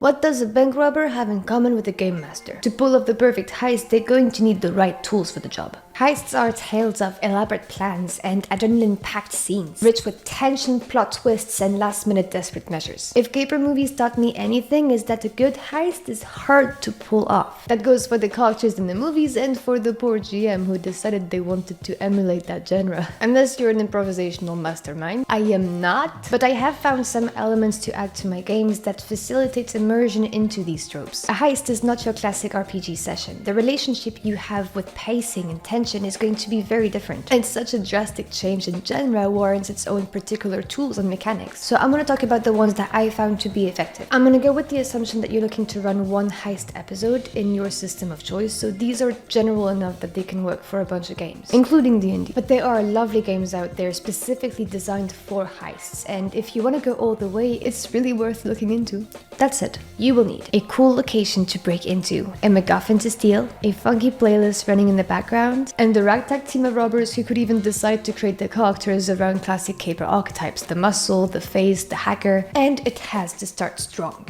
What does a bank robber have in common with a game master? To pull off the perfect heist, they're going to need the right tools for the job. Heists are tales of elaborate plans and adrenaline-packed scenes, rich with tension, plot twists, and last-minute desperate measures. If caper movies taught me anything, is that a good heist is hard to pull off. That goes for the characters in the movies and for the poor GM who decided they wanted to emulate that genre. Unless you're an improvisational mastermind. I am not, but I have found some elements to add to my games that facilitate immersion into these tropes. A heist is not your classic RPG session. The relationship you have with pacing and tension is going to be very different. And such a drastic change in genre warrants its own particular tools and mechanics. So I'm going to talk about the ones that I found to be effective. I'm going to go with the assumption that you're looking to run one heist episode in your system of choice, so these are general enough that they can work for a bunch of games, including D&D. But there are lovely games out there specifically designed for heists, and if you want to go all the way, it's really worth looking into. That's it. You will need a cool location to break into, a MacGuffin to steal, a funky playlist running in the background, and a ragtag team of robbers who could even decide to create the characters around classic caper archetypes: the muscle, the face, the hacker, and it has to start strong.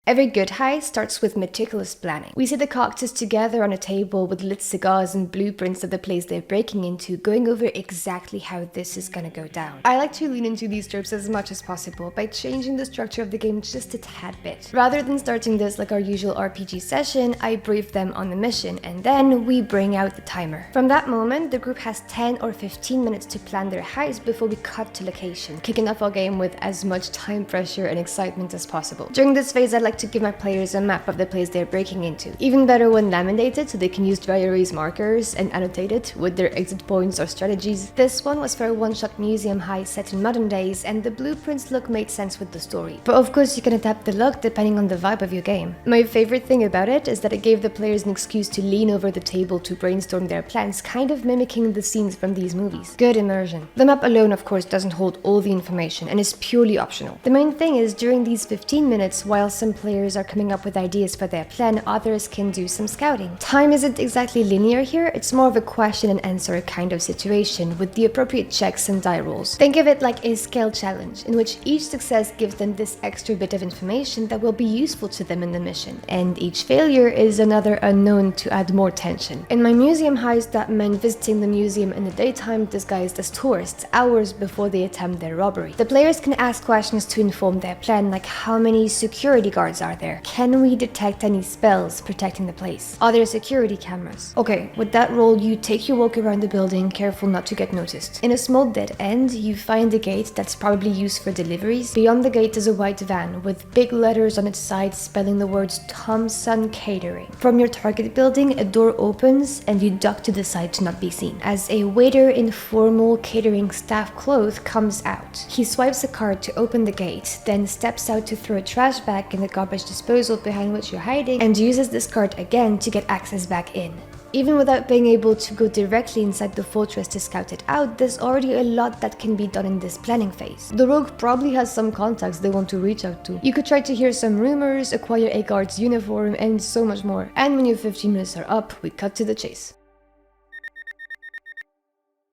Every good heist starts with meticulous planning. We see the characters together on a table with lit cigars and blueprints of the place they're breaking into, going over exactly how this is gonna go down. I like to lean into these tropes as much as possible by changing the structure of the game just a tad bit. Rather than starting this like our usual RPG session, I brief them on the mission, and then we bring out the timer. From that moment, the group has 10 or 15 minutes to plan their heist before we cut to location, kicking off our game with as much time pressure and excitement as possible. During this phase, I'd like to give my players a map of the place they're breaking into. Even better when laminated, so they can use dry erase markers and annotate it with their exit points or strategies. This one was for a one-shot museum heist set in modern days, and the blueprints look made sense with the story. But of course, you can adapt the look depending on the vibe of your game. My favorite thing about it is that it gave the players an excuse to lean over the table to brainstorm their plans, kind of mimicking the scenes from these movies. Good immersion. The map alone, of course, doesn't hold all the information and is purely optional. The main thing is, during these 15 minutes, while some players are coming up with ideas for their plan, others can do some scouting. Time isn't exactly linear here, it's more of a question and answer kind of situation with the appropriate checks and die rolls. Think of it like a skill challenge, in which each success gives them this extra bit of information that will be useful to them in the mission, and each failure is another unknown to add more tension. In my museum heist, that meant visiting the museum in the daytime disguised as tourists, hours before they attempt their robbery. The players can ask questions to inform their plan, like how many security guards are there? Can we detect any spells protecting the place? Are there security cameras? Okay, with that roll, you take your walk around the building, careful not to get noticed. In a small dead end, you find a gate that's probably used for deliveries. Beyond the gate is a white van with big letters on its side spelling the words Thompson Catering. From your target building, a door opens and you duck to the side to not be seen, as a waiter in formal catering staff clothes comes out. He swipes a card to open the gate, then steps out to throw a trash bag in the garbage disposal behind which you're hiding, and uses this card again to get access back in. Even without being able to go directly inside the fortress to scout it out, there's already a lot that can be done in this planning phase. The rogue probably has some contacts they want to reach out to. You could try to hear some rumors, acquire a guard's uniform, and so much more. And when your 15 minutes are up, we cut to the chase.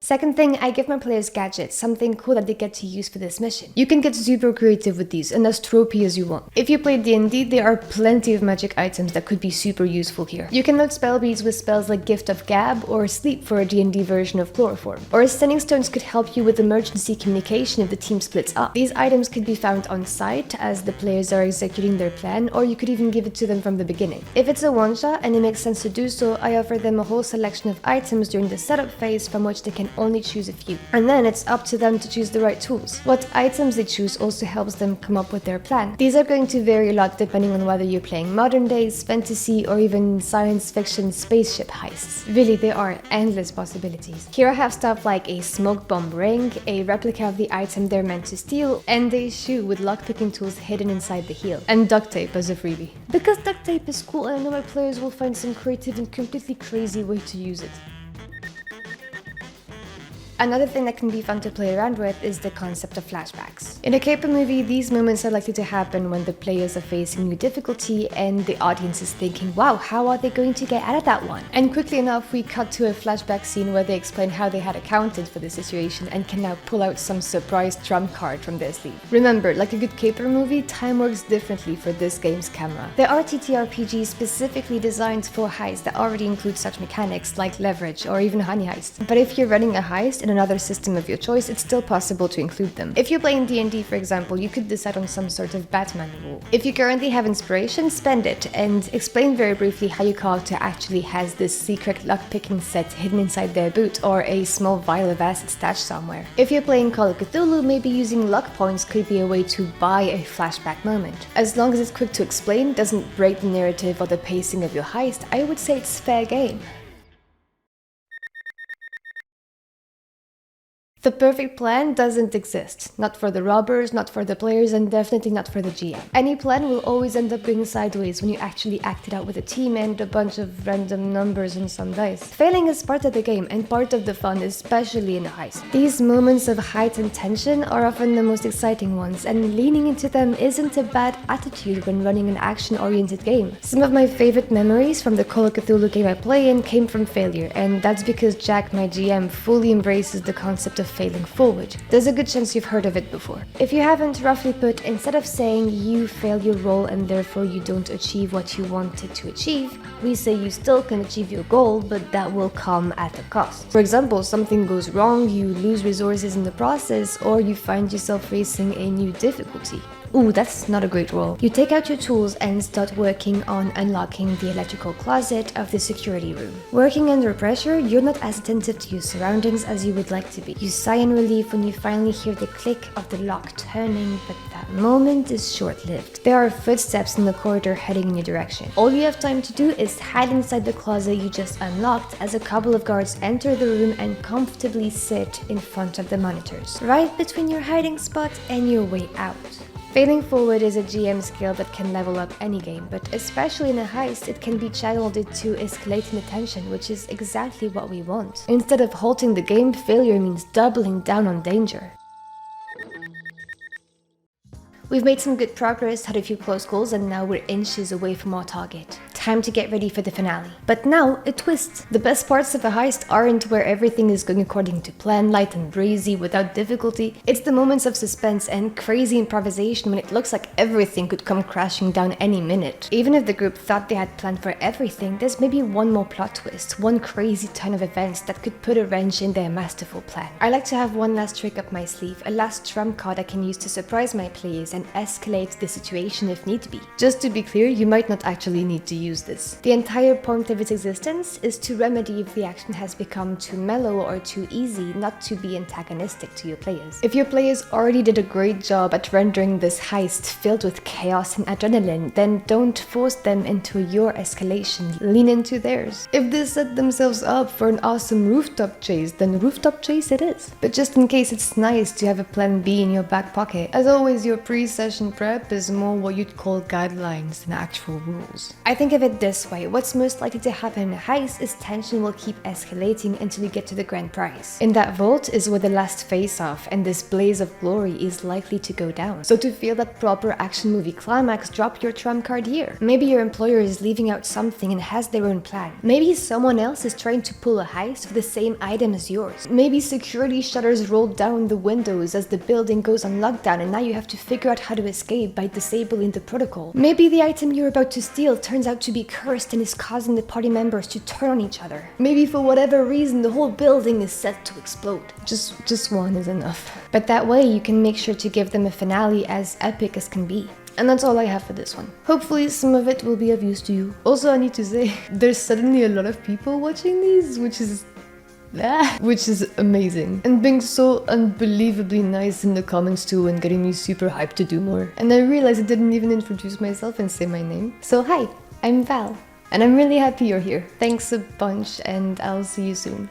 Second thing, I give my players gadgets, something cool that they get to use for this mission. You can get super creative with these and as tropey as you want. If you play D&D, there are plenty of magic items that could be super useful here. You can load spell beads with spells like Gift of Gab or Sleep for a D&D version of Chloroform. Or Sending Stones could help you with emergency communication if the team splits up. These items could be found on site as the players are executing their plan, or you could even give it to them from the beginning. If it's a one-shot and it makes sense to do so, I offer them a whole selection of items during the setup phase from which they can only choose a few. And then it's up to them to choose the right tools. What items they choose also helps them come up with their plan. These are going to vary a lot depending on whether you're playing modern days, fantasy, or even science fiction spaceship heists. Really, there are endless possibilities. Here I have stuff like a smoke bomb ring, a replica of the item they're meant to steal, and a shoe with lockpicking tools hidden inside the heel. And duct tape as a freebie. Because duct tape is cool, and I know my players will find some creative and completely crazy way to use it. Another thing that can be fun to play around with is the concept of flashbacks. In a caper movie, these moments are likely to happen when the players are facing new difficulty and the audience is thinking, wow, how are they going to get out of that one? And quickly enough, we cut to a flashback scene where they explain how they had accounted for the situation and can now pull out some surprise trump card from their sleeve. Remember, like a good caper movie, time works differently for this game's camera. There are TTRPGs specifically designed for heists that already include such mechanics like leverage or even honey heist. But if you're running a heist in another system of your choice, it's still possible to include them. If you're playing D&D, for example, you could decide on some sort of Batman rule. If you currently have inspiration, spend it and explain very briefly how your character actually has this secret lockpicking set hidden inside their boot or a small vial of acid stashed somewhere. If you're playing Call of Cthulhu, maybe using luck points could be a way to buy a flashback moment. As long as it's quick to explain, doesn't break the narrative or the pacing of your heist, I would say it's fair game. The perfect plan doesn't exist. Not for the robbers, not for the players, and definitely not for the GM. Any plan will always end up going sideways when you actually act it out with a team and a bunch of random numbers and some dice. Failing is part of the game and part of the fun, especially in a heist. These moments of heightened tension are often the most exciting ones, and leaning into them isn't a bad attitude when running an action-oriented game. Some of my favorite memories from the Call of Cthulhu game I play in came from failure, and that's because Jack, my GM, fully embraces the concept of failing forward. There's a good chance you've heard of it before. If you haven't, roughly put, instead of saying you fail your role and therefore you don't achieve what you wanted to achieve, we say you still can achieve your goal, but that will come at a cost. For example, something goes wrong, you lose resources in the process, or you find yourself facing a new difficulty. Ooh, that's not a great roll. You take out your tools and start working on unlocking the electrical closet of the security room. Working under pressure, you're not as attentive to your surroundings as you would like to be. You sigh in relief when you finally hear the click of the lock turning, but that moment is short-lived. There are footsteps in the corridor heading in your direction. All you have time to do is hide inside the closet you just unlocked as a couple of guards enter the room and comfortably sit in front of the monitors, right between your hiding spot and your way out. Failing forward is a GM skill that can level up any game, but especially in a heist, it can be channeled into escalating the tension, which is exactly what we want. Instead of halting the game, failure means doubling down on danger. We've made some good progress, had a few close calls, and now we're inches away from our target. Time to get ready for the finale. But now, a twist. The best parts of a heist aren't where everything is going according to plan, light and breezy, without difficulty. It's the moments of suspense and crazy improvisation when it looks like everything could come crashing down any minute. Even if the group thought they had planned for everything, there's maybe one more plot twist, one crazy turn of events that could put a wrench in their masterful plan. I like to have one last trick up my sleeve, a last trump card I can use to surprise my players and escalate the situation if need be. Just to be clear, you might not actually need to use this. The entire point of its existence is to remedy if the action has become too mellow or too easy, not to be antagonistic to your players. If your players already did a great job at rendering this heist filled with chaos and adrenaline, then don't force them into your escalation, lean into theirs. If they set themselves up for an awesome rooftop chase, then rooftop chase it is. But just in case, it's nice to have a plan B in your back pocket. As always, your pre-session prep is more what you'd call guidelines than actual rules. I think of it this way, what's most likely to happen in a heist is tension will keep escalating until you get to the grand prize. In that vault is where the last face-off and this blaze of glory is likely to go down. So to feel that proper action movie climax, drop your trump card here. Maybe your employer is leaving out something and has their own plan. Maybe someone else is trying to pull a heist for the same item as yours. Maybe security shutters roll down the windows as the building goes on lockdown and now you have to figure out how to escape by disabling the protocol. Maybe the item you're about to steal turns out to be cursed and is causing the party members to turn on each other. Maybe for whatever reason the whole building is set to explode. Just one is enough. But that way you can make sure to give them a finale as epic as can be. And that's all I have for this one. Hopefully some of it will be of use to you. Also, I need to say, there's suddenly a lot of people watching these, which is amazing, and being so unbelievably nice in the comments too and getting me super hyped to do more. And I realized I didn't even introduce myself and say my name. So hi, I'm Val, and I'm really happy you're here. Thanks a bunch, and I'll see you soon.